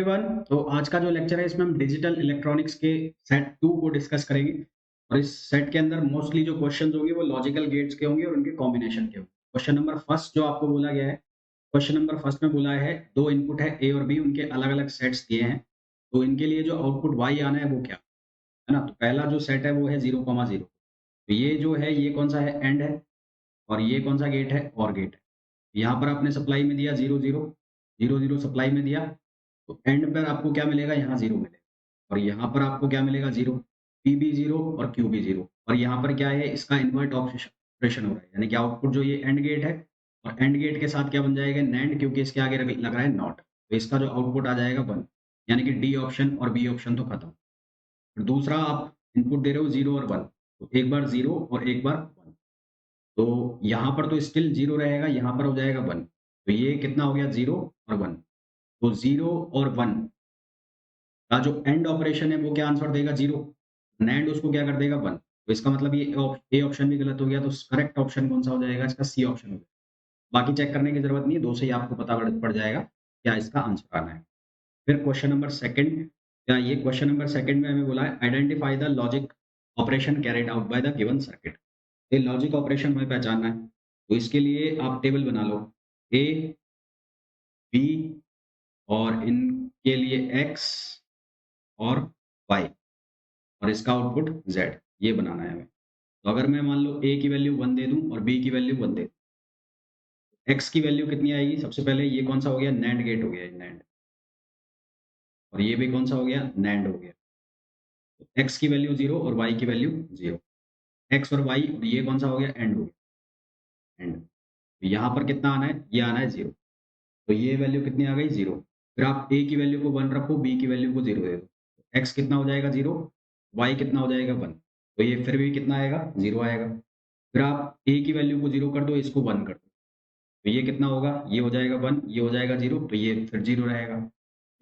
Everyone. तो आज का जो लेक्चर है इसमें हम डिजिटल इलेक्ट्रॉनिक्स के सेट 2 को डिस्कस करेंगे और इस सेट के अंदर मोस्टली जो क्वेश्चंस होंगे वो लॉजिकल गेट्स के होंगे और उनके कॉम्बिनेशन के होंगे। क्वेश्चन नंबर फर्स्ट जो आपको बोला गया है, क्वेश्चन नंबर फर्स्ट में बोला है दो इनपुट है ए और बी, उनके अलग-अलग सेट्स दिए हैं। तो इनके लिए जो आउटपुट वाई आना है वो क्या है ना? तो पहला जो सेट है वो है 0,0। तो ये जो है ये कौन सा है? एंड है। और ये कौन सा गेट है? और गेट है। यहाँ पर आपने सप्लाई में दिया 0, 0, 0, 0 सप्लाई में दिया, तो एंड पर आपको क्या मिलेगा? यहाँ 0 मिलेगा और यहाँ पर आपको क्या मिलेगा? 0। पी भी 0 और क्यू भी 0 और यहाँ पर क्या है? इसका इन्वर्ट ऑपरेशन हो रहा है, यानी कि आउटपुट जो ये एंड गेट है और एंड गेट के साथ क्या बन जाएगा? नैंड, क्योंकि इसके आगे लग रहा है नॉट। तो इसका जो आउटपुट आ जाएगा 1, यानी कि डी ऑप्शन और बी ऑप्शन तो खत्म। फिर दूसरा आप इनपुट दे रहे हो 0 और 1, तो एक बार 0 और एक बार 1। तो यहाँ पर तो स्टिल 0 रहेगा, यहाँ पर हो जाएगा 1। तो ये कितना हो गया? 0 और 1। तो 0 और 1 का जो एंड ऑपरेशन है वो क्या आंसर देगा? 0। नैंड उसको क्या कर देगा? 1। तो इसका मतलब ये ए ऑप्शन भी गलत हो गया, तो करेक्ट ऑप्शन कौन सा हो जाएगा? इसका सी ऑप्शन हो जाएगा। बाकी चेक करने की जरूरत नहीं है, 2 से ही आपको पता पड़ जाएगा क्या इसका आंसर आना है। फिर क्वेश्चन नंबर सेकंड, या ये क्वेश्चन नंबर सेकंड में हमें बोला है identify the logic operation carried out by the given circuit. ये लॉजिक ऑपरेशन हमें पहचानना है, तो इसके लिए आप टेबल बना लो। ए, बी और इनके लिए एक्स और वाई और इसका आउटपुट ज़ेड, ये बनाना है हमें। तो अगर मैं मान लो ए की वैल्यू 1 दे दूँ और बी की वैल्यू 1 दे दूँ, एक्स की वैल्यू कितनी आएगी? सबसे पहले ये कौन-सा हो गया? नैंड गेट हो गया ये, नैंड। और ये भी कौन-सा हो गया? नैंड हो गया। तो एक्स की वैल्यू 0 और वाई की वैल्यू 0। एक्स और वाई और ये कौन-सा हो गया? एंड हो गया, एंड। तो यहाँ पर कितना आना है? ये आना है 0। तो ये वैल्यू कितनी आ गई? 0। फिर आप ए की वैल्यू को 1 रखो, बी की वैल्यू को 0 दे दो। एक्स कितना हो जाएगा? 0, वाई कितना हो जाएगा? 1। तो ये फिर भी कितना आएगा? 0 आएगा। फिर आप ए की वैल्यू को 0 कर दो, इसको 1 कर दो। तो ये कितना होगा? ये हो जाएगा 1, ये हो जाएगा 0, तो ये फिर 0 रहेगा।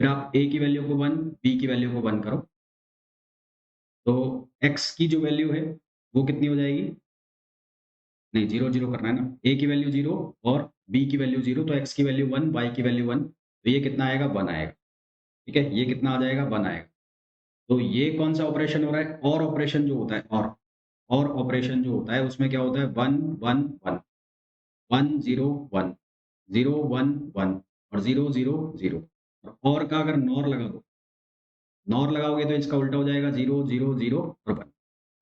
फिर आप ए की वैल्यू को 1, बी की वैल्यू को 1 करो, तो एक्स की जो वैल्यू है वो कितनी हो जाएगी? नहीं, 0, 0 करना है ना। ए की वैल्यू 0 और बी की वैल्यू 0, तो एक्स की वैल्यू 1, वाई की वैल्यू 1, तो ये कितना आएगा? 1 आएगा। ठीक है? ये कितना आ जाएगा? 1 आएगा। तो ये कौन-सा ऑपरेशन हो रहा है? और ऑपरेशन जो होता है, और ऑपरेशन जो होता है उसमें क्या होता है? 1, 1, 1, 1, 0, 1, 0, 1, 1 और 0, 0, 0। और का अगर नॉर लगा दो, नॉर लगाओगे तो इसका उल्टा हो जाएगा 0, 0, 0 और 1।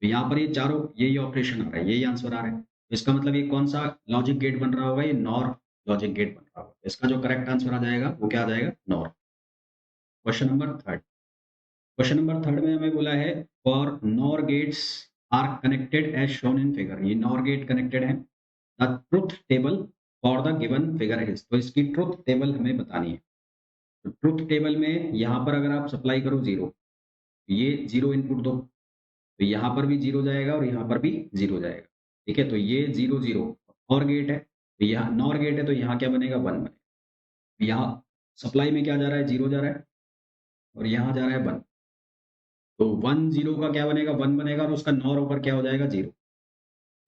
तो यहाँ पर ये चारों यही ऑपरेशन आ रहा है, यही आंसर आ रहा है। तो इसका मतलब ये कौन-सा लॉजिक गेट बन रहा होगा? ये नॉर लॉजिक गेट बन रहा होगा। इसका जो करेक्ट आंसर आ जाएगा वो क्या आ जाएगा? NOR. Question number third. Question number third में हमें बोला है for NOR gates are connected as shown in figure. ये नॉर गेट कनेक्टेड है। The truth table for the given figure is. तो इसकी ट्रुथ टेबल हमें बतानी है। तो ट्रुथ टेबल में यहाँ पर अगर आप सप्लाई करो 0, ये 0 इनपुट दो, तो यहाँ पर भी 0 जाएगा और यहाँ पर भी 0 जाएगा। ठीक है? तो ये 0, 0 और गेट है, तो यहाँ नॉर गेट है, तो यहाँ क्या बनेगा? 1 बनेगा। यहाँ सप्लाई में क्या जा रहा है? 0 जा रहा है और यहाँ जा रहा है 1। तो 1, 0 का क्या बनेगा? 1 बनेगा और उसका नॉर ऊपर क्या हो जाएगा? 0।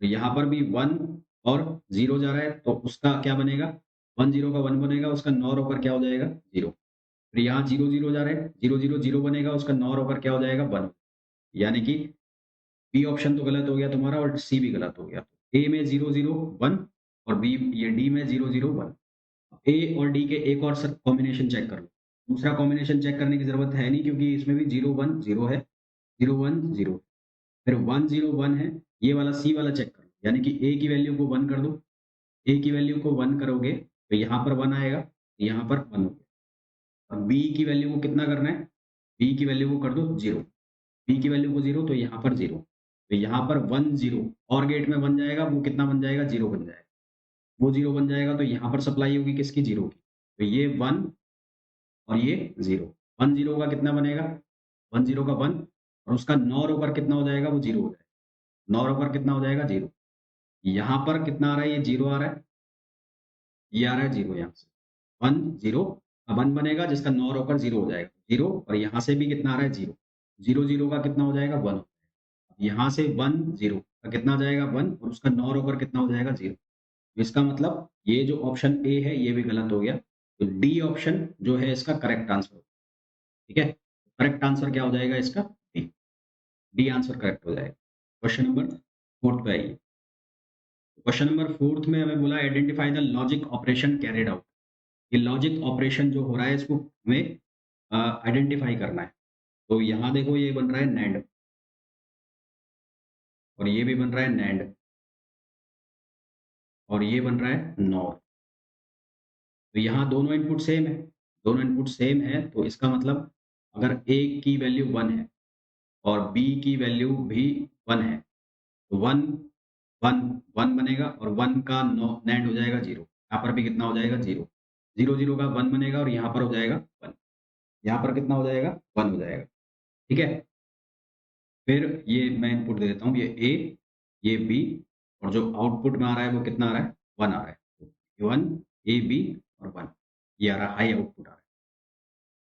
तो यहाँ पर भी 1 और 0 जा रहा है, तो उसका क्या बनेगा? 1, 0 का 1 बनेगा, उसका नॉर ऊपर क्या हो जाएगा? 0। फिर यहाँ 0, 0 जा रहा है, 0, 0, 0 बनेगा, उसका नॉर ऊपर क्या हो जाएगा? 1। यानी कि बी ऑप्शन तो गलत हो गया तुम्हारा और सी भी गलत हो गया। ए में 0, 0, 1 और बी ये डी में 0, 0, 1। ए और डी के एक और सर कॉम्बिनेशन चेक कर लो। दूसरा कॉम्बिनेशन चेक करने की ज़रूरत है नहीं, क्योंकि इसमें भी 0, 1, 0 है, 0, 1, 0। फिर 1, 0, 1 है, ये वाला सी वाला चेक कर लो, यानी कि ए की वैल्यू को 1 कर दो। ए की वैल्यू को 1 करोगे, तो यहाँ पर 1 आएगा, यहाँ पर 1 हो गया। और बी की वैल्यू को कितना करना है? बी की वैल्यू को कर दो 0। बी की वैल्यू को 0, तो यहाँ पर 0। तो यहाँ पर 1, 0 और गेट में बन जाएगा, वो कितना बन जाएगा? 0 बन जाएगा। वो 0 बन जाएगा, तो यहाँ पर सप्लाई होगी किसकी? 0 की। तो ये 1 और ये 0। 1, 0 का कितना बनेगा? 1, 0 का 1 और उसका नॉर ऊपर कितना हो जाएगा? वो 0 हो जाएगा। नॉर ऊपर कितना हो जाएगा? 0। यहाँ पर कितना आ रहा है? ये 0 आ रहा है, ये आ रहा है 0 यहाँ से। 1, 0 1 बनेगा जिसका नॉर ऊपर 0 हो जाएगा। 0 और यहाँ से भी कितना आ रहा है? 0। 0, 0 का कितना हो जाएगा? 1। यहाँ से 1, 0 का कितना आ जाएगा? 1 और उसका नॉर ऊपर कितना हो जाएगा? 0। इसका मतलब ये जो ऑप्शन ए है ये भी गलत हो गया। तो डी ऑप्शन जो है इसका करेक्ट आंसर। ठीक है, करेक्ट आंसर क्या हो जाएगा इसका? डी। डी आंसर करेक्ट हो जाएगा। क्वेश्चन नंबर 4 पे आइए। क्वेश्चन नंबर 4 में हमें बोला identify the logic operation carried out. ये लॉजिक ऑपरेशन जो हो रहा है इसको हमें आइडेंटिफाई करना है। तो यहाँ देखो ये बन रहा है नैंड और ये भी बन रहा है नैंड और ये बन रहा है नॉर। तो यहाँ दोनों इनपुट सेम है, दोनों इनपुट सेम है तो इसका मतलब अगर ए की वैल्यू 1 है और बी की वैल्यू भी 1 है तो 1 1 1 बनेगा और 1 का नैंड हो जाएगा 0। यहाँ पर भी कितना हो जाएगा? 0। 0 0 का 1 बनेगा और यहाँ पर हो जाएगा 1। यहाँ पर कितना हो जाएगा? 1 हो जाएगा। ठीक है, फिर ये मैं इनपुट दे देता हूँ, ये ए, ये बी और जो आउटपुट में आ रहा है वो कितना आ रहा है? 1 आ रहा है। 1 ए बी और 1 ये आ रहा है, हाई आउटपुट आ रहा है।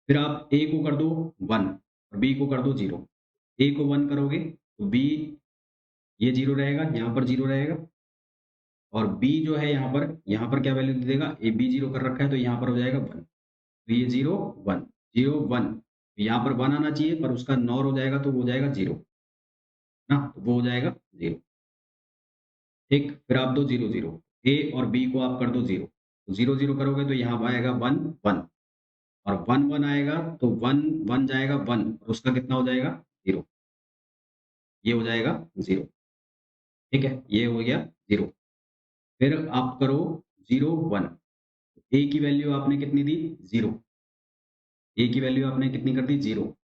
फिर आप ए को कर दो 1 और बी को कर दो 0। ए को 1 करोगे तो बी ये 0 रहेगा, यहाँ पर 0 रहेगा और बी जो है यहाँ पर क्या वैल्यू दे देगा? ए बी 0 कर रखा है तो यहाँ पर हो जाएगा 1। तो ये 0 1 0 1, यहाँ पर 1 आना चाहिए पर उसका नॉर हो जाएगा तो वो हो जाएगा 0 ना, तो वो हो जाएगा 0। ठीक, फिर आप दो 0 0, ए और बी को आप कर दो 0। तो 0 0 करोगे तो यहाँ आएगा 1 1 और 1 1 आएगा तो 1 1 जाएगा 1 और उसका कितना हो जाएगा? 0। ये हो जाएगा 0। ठीक है, ये हो गया 0। फिर आप करो 0 1। ए की वैल्यू आपने कितनी दी? 0। ए की वैल्यू आपने कितनी कर दी? 0।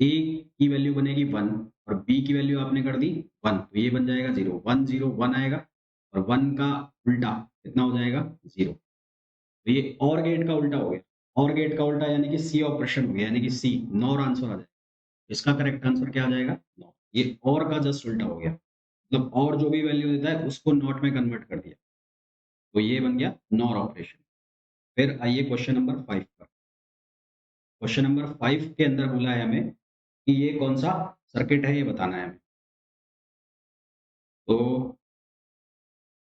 ए की वैल्यू बनेगी 1 और बी की वैल्यू आपने कर दी 1 तो ये बन जाएगा 0 1 0 1 आएगा और 1 का उल्टा कितना हो जाएगा? 0। तो ये और गेट का उल्टा हो गया, और गेट का उल्टा यानी कि सी ऑपरेशन हो गया, यानी कि सी नॉर आंसर आ जाएगा। इसका करेक्ट आंसर क्या आ जाएगा? नॉट। ये और का जस्ट उल्टा हो गया, मतलब और जो भी वैल्यू देता है उसको नॉट में कन्वर्ट कर दिया, तो ये बन गया नॉर ऑपरेशन। फिर आइए क्वेश्चन नंबर 5 पर। क्वेश्चन नंबर 5 के अंदर बोला है हमें कि ये कौन सा सर्किट है, ये बताना है हमें। तो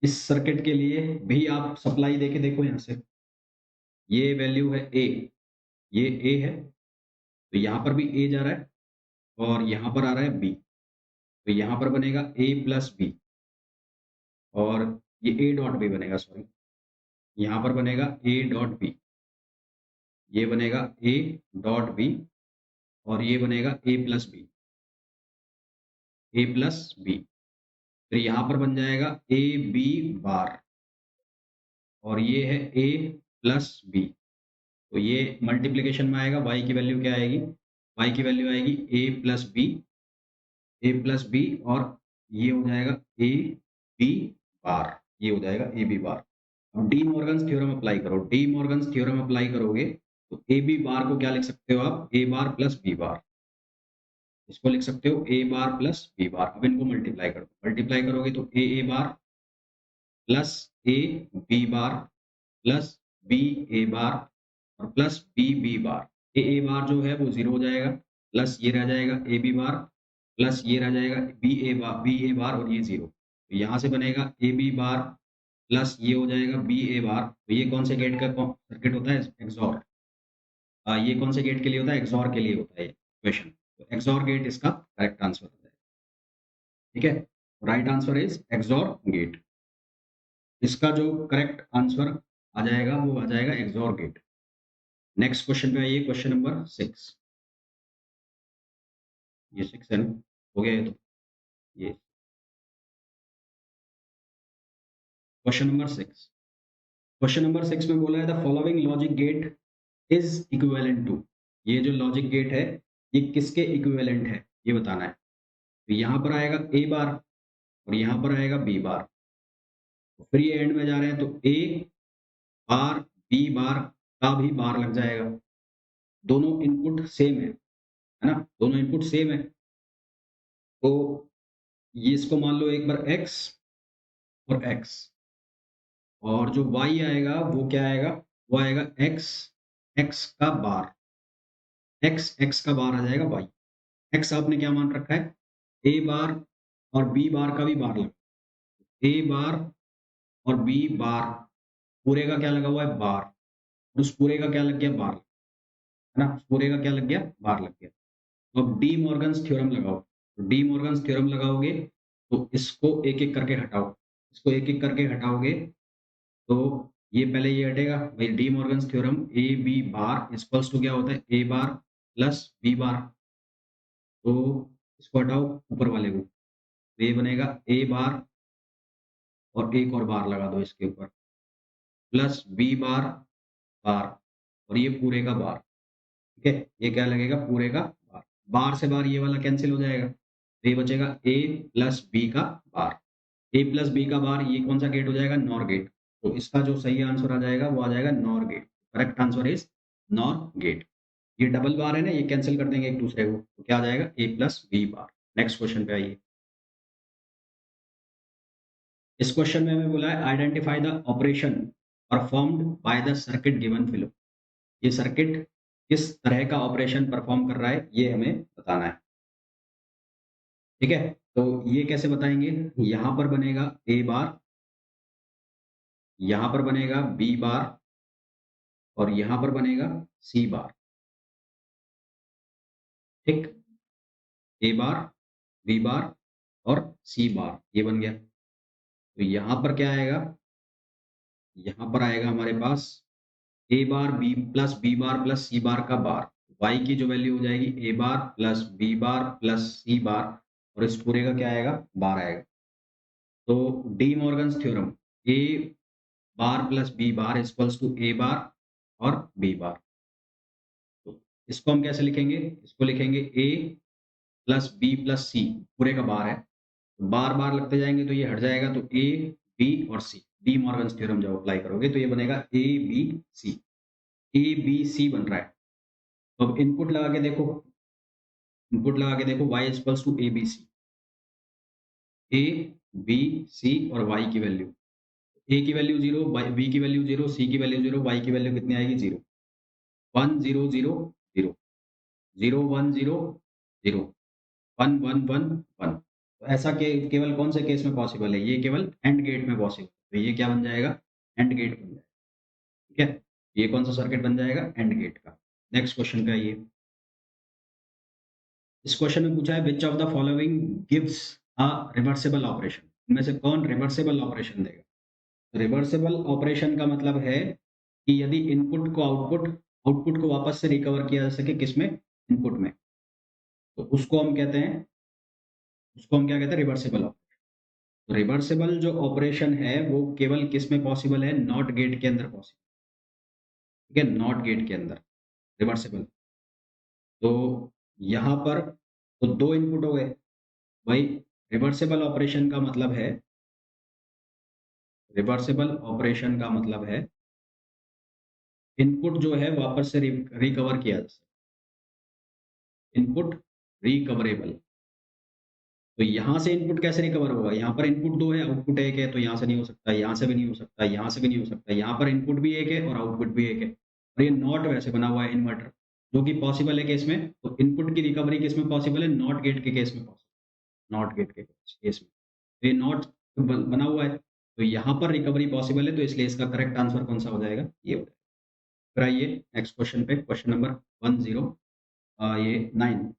इस सर्किट के लिए भी आप सप्लाई देके देखो, यहाँ से ये वैल्यू है ए, ये ए है तो यहाँ पर भी ए जा रहा है और यहाँ पर आ रहा है बी, तो यहाँ पर बनेगा ए प्लस बी और ये ए डॉट बी बनेगा, सॉरी यहाँ पर बनेगा ए डॉट बी, ये बनेगा ए डॉट बी और ये बनेगा ए प्लस बी, ए प्लस बी। फिर यहाँ पर बन जाएगा ए बी बार और ये है ए प्लस बी, तो ये मल्टीप्लिकेशन में आएगा, y की वैल्यू क्या आएगी? y की वैल्यू आएगी ए प्लस बी और ये हो जाएगा ए बी बार, ये हो जाएगा ए बी बार। अब डी मॉर्गन्स थ्योरम अप्लाई करो, डी मॉर्गन्स थ्योरम अप्लाई करोगे तो ए बी बार को क्या लिख सकते हो आप? ए बार प्लस बी बार, इसको लिख सकते हो ए बार प्लस बी बार। अब इनको मल्टीप्लाई करो, मल्टीप्लाई करोगे तो A bar plus A B bar plus B A bar और plus B B bar. A bar जो है वो 0 हो जाएगा, प्लस ये रह जाएगा ए बी बार प्लस ये रह जाएगा बी ए बार और ये 0। तो यहाँ से बनेगा ए बी बार प्लस ये हो जाएगा बी ए बार। तो ये कौन से गेट का सर्किट होता है? एक्सॉर। ये कौन से गेट के लिए होता है? एक्सॉर के लिए होता है ये इक्वेशन। तो एक्सॉर गेट इसका करेक्ट आंसर होता है। ठीक है, right answer is XOR gate. इसका जो करेक्ट आंसर आ जाएगा वो आ जाएगा एक्सॉर गेट। नेक्स्ट क्वेश्चन पे आइए, क्वेश्चन नंबर 6। ये 6 है ना, हो गया ये तो। ये क्वेश्चन नंबर 6, क्वेश्चन नंबर 6 में बोला है the following logic gate is equivalent to. ये जो लॉजिक गेट है ये किसके इक्विवेलेंट है ये बताना है। तो यहाँ पर आएगा ए बार और यहाँ पर आएगा बी बार, तो फिर ये एंड में जा रहे हैं तो ए बार बी बार का भी बार लग जाएगा। दोनों इनपुट सेम है ना, दोनों इनपुट सेम है तो ये इसको मान लो एक बार x और x और जो y आएगा वो क्या आएगा? वो आएगा x x का बार, x x का बार आ जाएगा y। x आपने क्या मान रखा है? a बार और b बार का भी बार लगा, a बार और b बार पूरे का क्या लगा हुआ है? बार, और उस पूरे का क्या लग गया? बार, है है ना, पूरे का क्या लग गया, बार लग गया। तो अब डी मॉर्गन्स थ्योरम लगाओ, तो डी मॉर्गन्स थ्योरम लगाओगे तो इसको एक एक करके हटाओ, इसको एक एक करके हटाओगे तो ये पहले ये हटेगा भाई, De Morgan's theorem A B bar equals to क्या होता है, ए बार प्लस बी बार। तो इसको हटाओ ऊपर वाले को, तो ये बनेगा ए बार और एक और बार लगा दो इसके ऊपर, प्लस बी बार बार और ये पूरे का बार। ठीक है, ये क्या लगेगा, पूरे का बार। बार से बार ये वाला कैंसिल हो जाएगा, तो ये बचेगा ए प्लस बी का बार। ए प्लस बी का बार, ये कौन सा गेट हो जाएगा, नॉर गेट। तो इसका जो सही आंसर आ जाएगा वो आ जाएगा NOR gate. Correct answer is NOR gate. ये डबल बार है ना, ये कैंसिल कर देंगे एक दूसरे को, तो क्या आ जाएगा, A plus B bar. Next question पे आइए। इस क्वेश्चन में हमें बोला है identify the operation performed by the circuit given below. ये सर्किट किस तरह का ऑपरेशन परफॉर्म कर रहा है ये हमें बताना है। ठीक है, तो ये कैसे बताएंगे, यहां पर बनेगा ए बार, यहां पर बनेगा बी बार और यहां पर बनेगा सी बार। ठीक, ए बार, बी बार और सी बार, ये बन गया। तो यहां पर क्या आएगा, यहां पर आएगा हमारे पास ए बार बी बार प्लस सी बार का बार। y की जो वैल्यू हो जाएगी A bar plus B bar plus C bar और इस पूरे का क्या आएगा, बार आएगा। तो De Morgan's theorem A bar plus B bar equals to A bar और बी बार। तो इसको हम कैसे लिखेंगे, इसको लिखेंगे ए प्लस बी प्लस सी, पूरे का बार है, तो बार बार लगते जाएंगे तो ये हट जाएगा, तो ए बी और सी, डी मॉर्गन्स थ्योरम जब अप्लाई करोगे तो ये बनेगा ए बी सी। ए बी सी बन रहा है। तो अब इनपुट लगा के देखो, इनपुट लगा के देखो y equals to A B C, A B C और y की वैल्यू, ए की वैल्यू 0, बी की वैल्यू 0, सी की वैल्यू 0, y की वैल्यू कितनी आएगी, 0। 1 0 0 0 0 1 0 0 1 1 1 1। तो ऐसा के केवल कौन से केस में पॉसिबल है, ये केवल एंड गेट में पॉसिबल। तो ये क्या बन जाएगा, एंड गेट बन जाएगा। ठीक है, ये कौन सा सर्किट बन जाएगा, एंड गेट का। नेक्स्ट क्वेश्चन पे आइए। इस क्वेश्चन में पूछा है which of the following gives a reversible operation, इनमें से कौन रिवर्सिबल ऑपरेशन देगा। रिवर्सिबल ऑपरेशन का मतलब है कि यदि इनपुट को आउटपुट, आउटपुट को वापस से रिकवर किया जा सके किसमें, इनपुट में, तो उसको हम कहते हैं, उसको हम क्या कहते हैं, रिवर्सिबल ऑपरेशन। तो रिवर्सिबल जो ऑपरेशन है वो केवल किस में पॉसिबल है, नॉट गेट के अंदर पॉसिबल। ठीक है, नॉट गेट के अंदर रिवर्सिबल। तो यहाँ पर तो दो इनपुट हो गए भाई। रिवर्सिबल ऑपरेशन का मतलब है, रिवर्सिबल ऑपरेशन का मतलब है इनपुट जो है वापस से रिकवर किया जा सकता, इनपुट रिकवरेबल। तो यहाँ से इनपुट कैसे रिकवर होगा, यहाँ पर इनपुट 2 है, आउटपुट 1 है, तो यहाँ से नहीं हो सकता, यहाँ से भी नहीं हो सकता, यहाँ से भी नहीं हो सकता। यहाँ पर इनपुट भी 1 है और आउटपुट भी 1 है और ये नॉट वैसे बना हुआ है इन्वर्टर, जो कि पॉसिबल है केस में। तो इनपुट की रिकवरी किस में पॉसिबल है, नॉट गेट के केस में पॉसिबल, नॉट गेट के केस में। तो ये नॉट बना हुआ है, तो यहाँ पर रिकवरी पॉसिबल है, तो इसलिए इसका करेक्ट आंसर कौन सा हो जाएगा, ये हो जाएगा। फिर आइए नेक्स्ट क्वेश्चन पे, क्वेश्चन नंबर 9।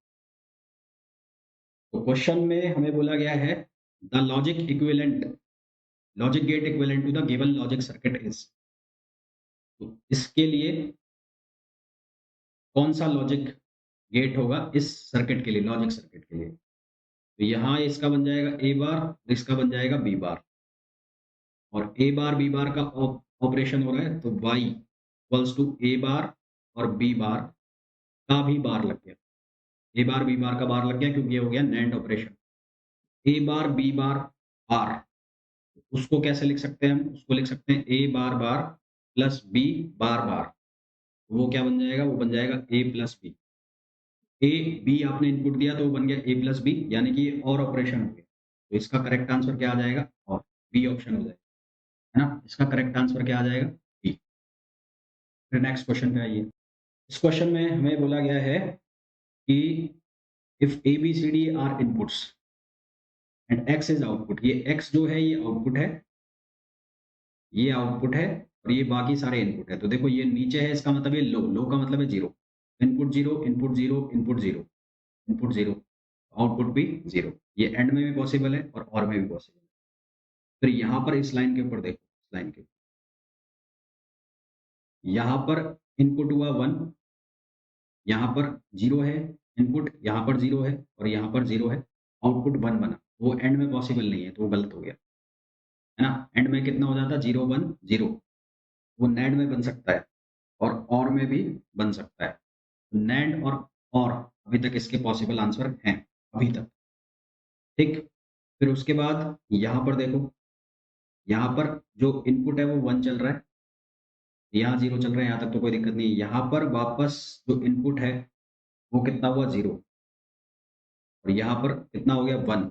तो क्वेश्चन में हमें बोला गया है the logic equivalent, logic gate equivalent to the given logic circuit is. तो इसके लिए कौन सा लॉजिक गेट होगा इस सर्किट के लिए, लॉजिक सर्किट के लिए। तो यहाँ इसका बन जाएगा ए बार, इसका बन जाएगा बी बार, और ए बार बी बार का ऑपरेशन हो रहा है, तो y equals to A bar और बी बार का भी बार लग गया, ए बार बी बार का बार लग गया क्योंकि ये हो गया नैंड ऑपरेशन। ए बार बी बार बार, उसको कैसे लिख सकते हैं हम, उसको लिख सकते हैं ए बार बार प्लस बी बार बार। वो क्या बन जाएगा, वो बन जाएगा A plus B. A B आपने इनपुट दिया तो वो बन गया ए प्लस बी, यानी कि ये और ऑपरेशन हो गया। तो इसका करेक्ट आंसर क्या आ जाएगा, और बी ऑप्शन हो जाएगा, है ना। इसका करेक्ट आंसर क्या आ जाएगा, बी। फिर नेक्स्ट क्वेश्चन पे आइए। इस क्वेश्चन में हमें बोला गया है कि if A B C D are inputs and X is output, ये एक्स जो है ये आउटपुट है, ये आउटपुट है और ये बाकी सारे इनपुट है। तो देखो ये नीचे है, इसका मतलब ये लो, लो का मतलब है 0, input zero, input zero, input zero, input zero, output भी जीरो। ये एंड में भी पॉसिबल है और में भी पॉसिबल है। फिर यहाँ पर इस लाइन के ऊपर देखो, इस लाइन के यहाँ पर इनपुट हुआ 1, यहाँ पर 0 है इनपुट, यहाँ पर 0 है और यहाँ पर 0 है, आउटपुट 1 बना। वो एंड में पॉसिबल नहीं है, तो वो गलत हो गया, है ना? एंड में कितना हो जाता? 0 1 0। वो नैंड में बन सकता है और में भी बन सकता है। नैंड और अभी तक इसके पॉसिबल आंसर हैं अभी तक, ठीक। फिर उसके बाद यहाँ पर देखो, यहाँ पर जो इनपुट है वो 1 चल रहा है, यहाँ 0 चल रहा है, यहाँ तक तो कोई दिक्कत नहीं है। यहाँ पर वापस जो इनपुट है वो कितना हुआ? 0, और यहाँ पर कितना हो गया? 1।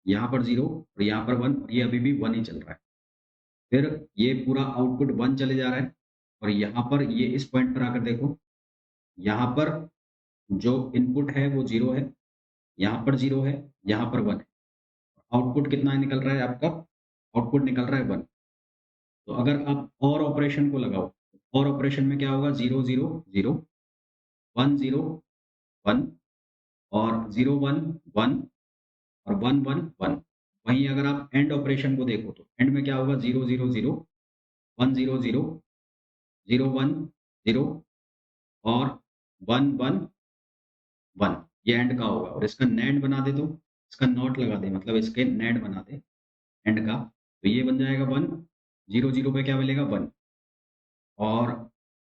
यहाँ पर 0 और यहाँ पर 1, और ये अभी भी 1 ही चल रहा है। फिर ये पूरा आउटपुट 1 चले जा रहा है, और यहाँ पर ये इस पॉइंट पर आकर देखो, यहाँ पर जो इनपुट है वो 0 है, यहाँ पर 0 है, यहाँ पर 1 है। आउटपुट कितना निकल रहा है आपका? आउटपुट निकल रहा है 1। तो अगर आप और ऑपरेशन को लगाओ, और ऑपरेशन में क्या होगा? 0 0 0, 1 0 1, और 0 1 1, और 1 1 1। वहीं अगर आप एंड ऑपरेशन को देखो तो एंड में क्या होगा? 0 0 0, 1 0 0, 0 1 0, और 1 1 1। ये एंड का होगा, और इसका नैंड बना दे तो इसका नॉट लगा दे, मतलब इसके नैंड बना दे एंड का, तो ये बन जाएगा 1। 0 0 पे क्या मिलेगा? 1, और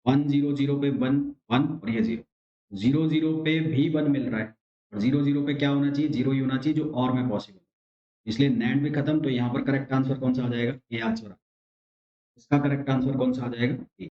1 0 0 पे 1 1, और ये 0 0 0 पे भी 1 मिल रहा है, और 0 0 पे क्या होना चाहिए? 0 ही होना चाहिए, जो और में पॉसिबल है। इसलिए नैंड भी खत्म, तो यहाँ पर करेक्ट आंसर कौन सा आ जाएगा? ये आंसर। इसका करेक्ट आंसर कौन सा आ जाएगा?